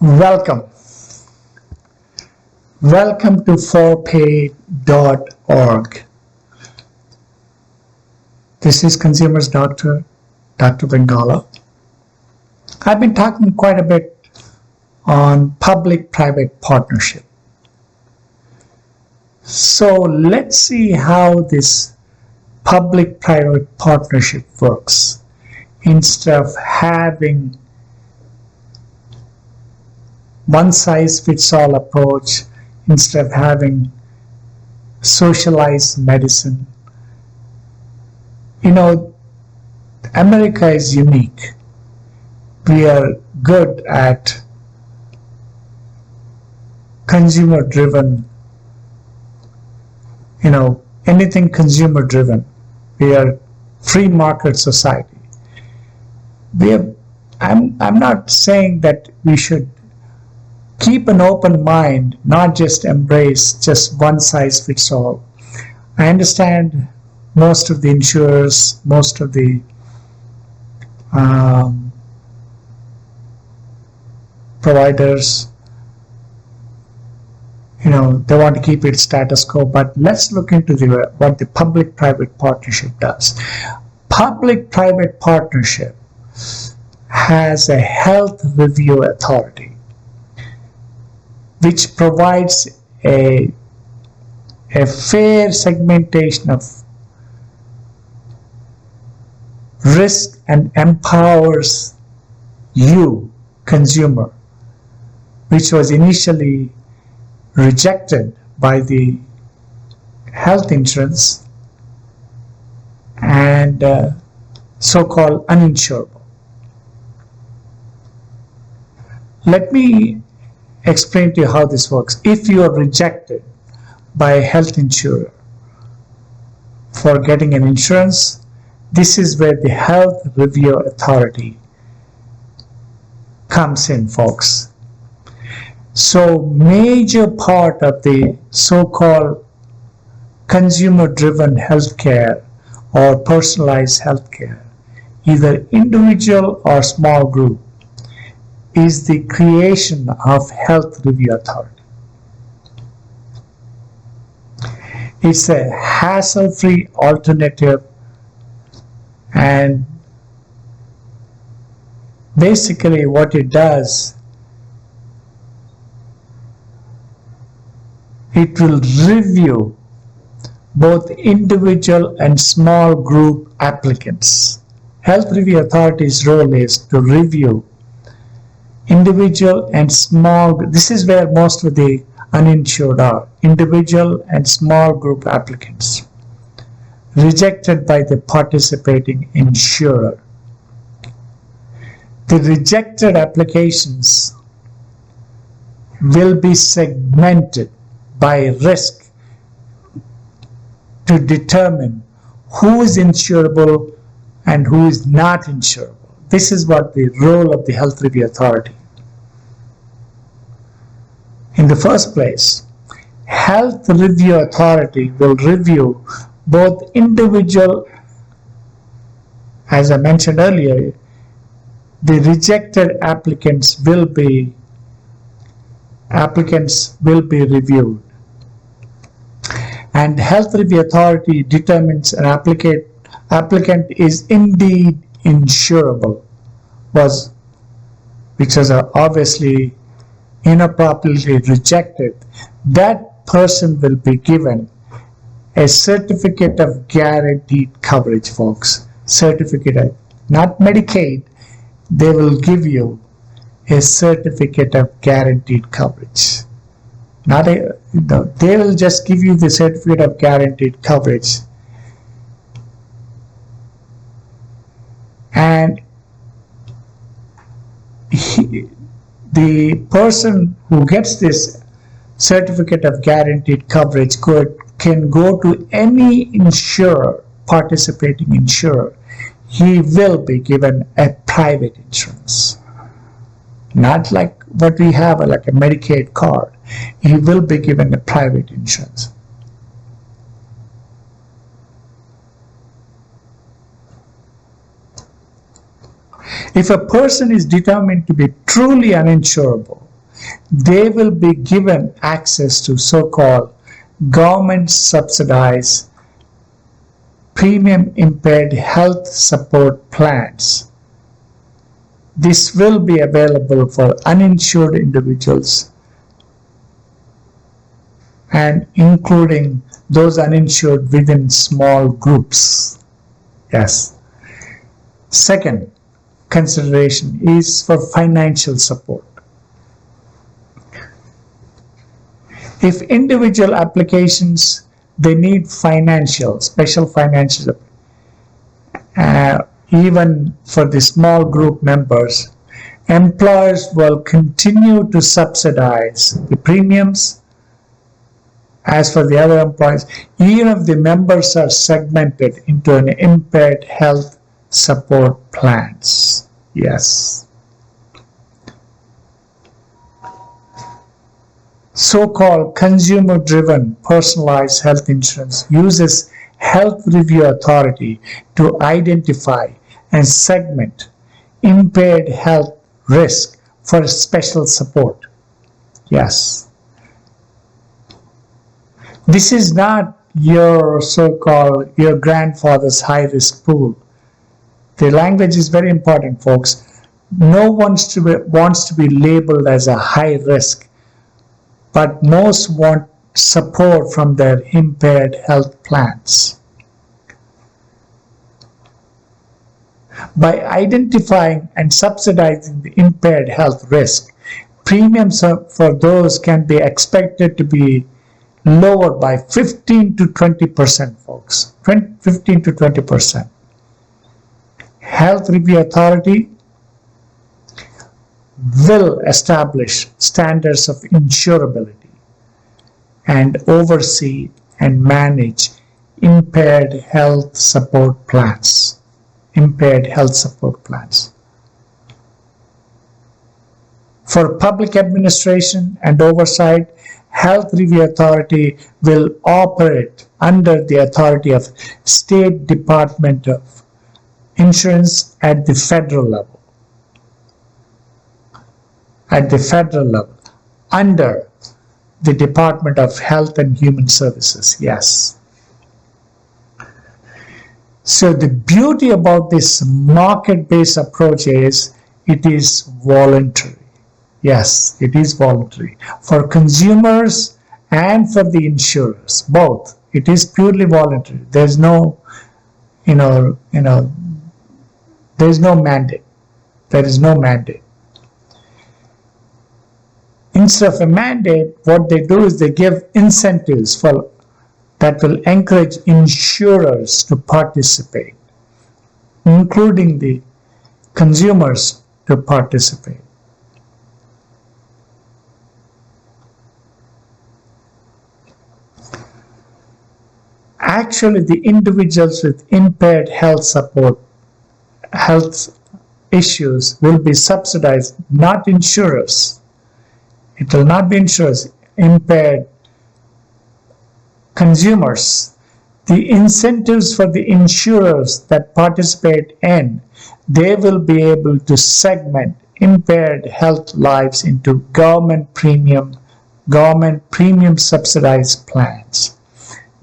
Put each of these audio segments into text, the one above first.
Welcome. Welcome to forpay.org. This is Consumers Doctor, Dr. Bengala. I've been talking quite a bit on public-private partnership. So let's see how this public-private partnership works. Instead of having one-size-fits-all approach, instead of having socialized medicine. America is unique. We are good at consumer-driven, anything consumer-driven. We are free market society. I'm not saying that we should keep an open mind, not just embrace just one size fits all. I understand most of the insurers, most of the providers, they want to keep it status quo, but let's look into what the public-private partnership does. Public-private partnership has a health review authority, which provides a fair segmentation of risk and empowers you, consumer, which was initially rejected by the health insurance and so-called uninsurable. Let me explain to you how this works. If you are rejected by a health insurer for getting an insurance, this is where the health review authority comes in, folks. So major part of the so-called consumer-driven healthcare or personalized healthcare, either individual or small group, is the creation of health review authority. It's a hassle-free alternative, and basically what it does, it will review both individual and small group applicants. Health review authority's role is to review individual and small. This is where most of the uninsured are. Individual and small group applicants rejected by the participating insurer. The rejected applications will be segmented by risk to determine who is insurable and who is not insurable. This is what the role of the health review authority. In the first place, health review authority will review both individual, as I mentioned earlier, the rejected applicants will be reviewed. And health review authority determines an applicant is indeed insurable, which was obviously inappropriately rejected. That person will be given a certificate of guaranteed coverage, folks. Certificate, not Medicaid. They will give you a certificate of guaranteed coverage. They will just give you the certificate of guaranteed coverage. And the person who gets this certificate of guaranteed coverage can go to any insurer, participating insurer. He will be given a private insurance. Not like what we have, like a Medicaid card. He will be given a private insurance. If a person is determined to be truly uninsurable, they will be given access to so-called government subsidized premium impaired health support plans. This will be available for uninsured individuals and including those uninsured within small groups. Yes. Second consideration is for financial support. If individual applications, they need special financial, even for the small group members, employers will continue to subsidize the premiums. As for the other employees, even if the members are segmented into an impaired health support plans. Yes. So-called consumer-driven personalized health insurance uses health review authority to identify and segment impaired health risk for special support. Yes. This is not your so-called, your grandfather's high-risk pool. The language is very important, folks. No one wants to be labeled as a high risk, but most want support from their impaired health plans. By identifying and subsidizing the impaired health risk, premiums for those can be expected to be lower by 15 to 20%, folks. 15 to 20%. Health Review Authority will establish standards of insurability and oversee and manage impaired health support plans. Impaired health support plans. For public administration and oversight, Health Review Authority will operate under the authority of State Department of Insurance at the federal level. At the federal level, under the Department of Health and Human Services. Yes. So the beauty about this market-based approach is it is voluntary. Yes, it is voluntary for consumers and for the insurers, both. It is purely voluntary. There's no, there's no mandate. There is no mandate. Instead of a mandate, what they do is they give incentives that will encourage insurers to participate, including the consumers to participate. Actually, the individuals with impaired health issues will be subsidized, not insurers. It will not be insurers, impaired consumers. The incentives for the insurers that participate in, they will be able to segment impaired health lives into government premium subsidized plans.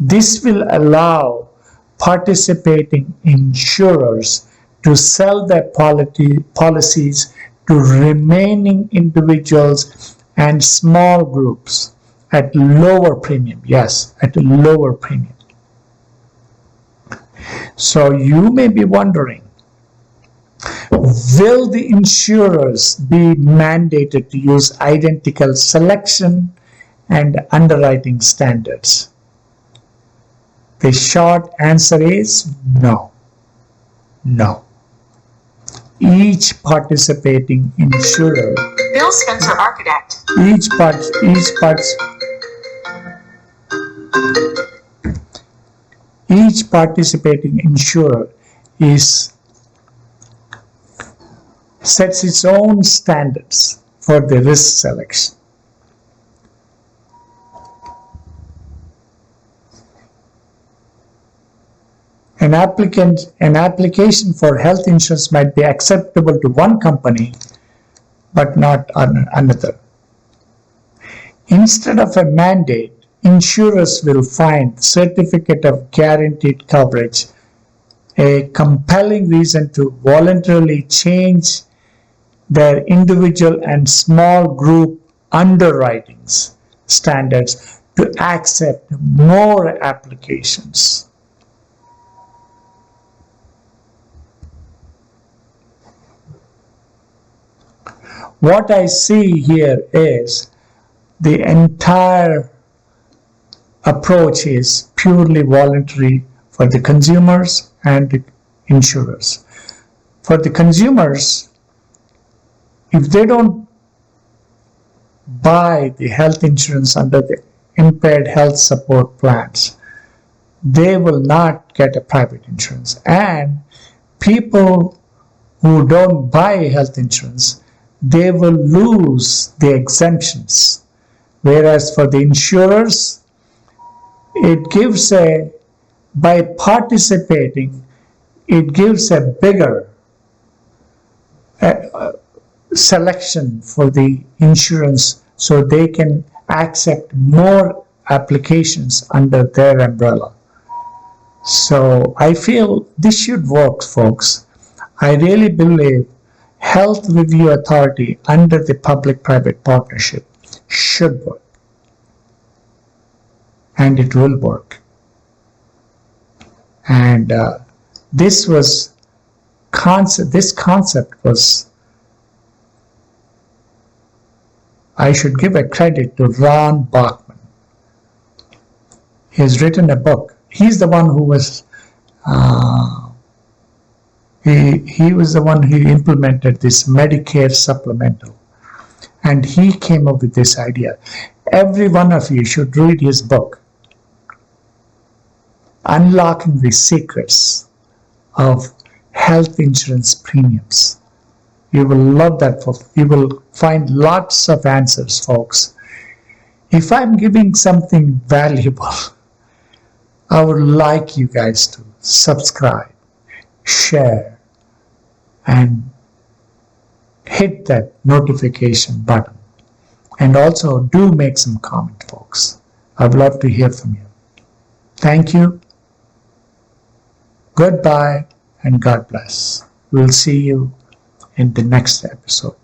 This will allow participating insurers to sell their policies to remaining individuals and small groups at lower premium. Yes, at a lower premium. So you may be wondering, will the insurers be mandated to use identical selection and underwriting standards? The short answer is no. No. Each participating insurer, Bill Spencer, architect. each participating insurer sets its own standards for the risk selection. An application for health insurance might be acceptable to one company, but not another. Instead of a mandate, insurers will find certificate of guaranteed coverage a compelling reason to voluntarily change their individual and small group underwritings standards to accept more applications. What I see here is the entire approach is purely voluntary for the consumers and the insurers. For the consumers, if they don't buy the health insurance under the impaired health support plans, they will not get a private insurance. And people who don't buy health insurance, they will lose the exemptions. Whereas for the insurers, it gives by participating, it gives a bigger selection for the insurance so they can accept more applications under their umbrella. So I feel this should work, folks. I really believe Health Review Authority under the public-private partnership should work. And it will work. And this concept was, I should give a credit to Ron Bachman. He has written a book. He's the one who was he was the one who implemented this Medicare supplemental, and he came up with this idea. Every one of you should read his book, Unlocking the Secrets of Health Insurance Premiums. You will love that book. You will find lots of answers, folks. If I'm giving something valuable, I would like you guys to subscribe, share, and hit that notification button. And also do make some comment, folks. I'd love to hear from you. Thank you. Goodbye and God bless. We'll see you in the next episode.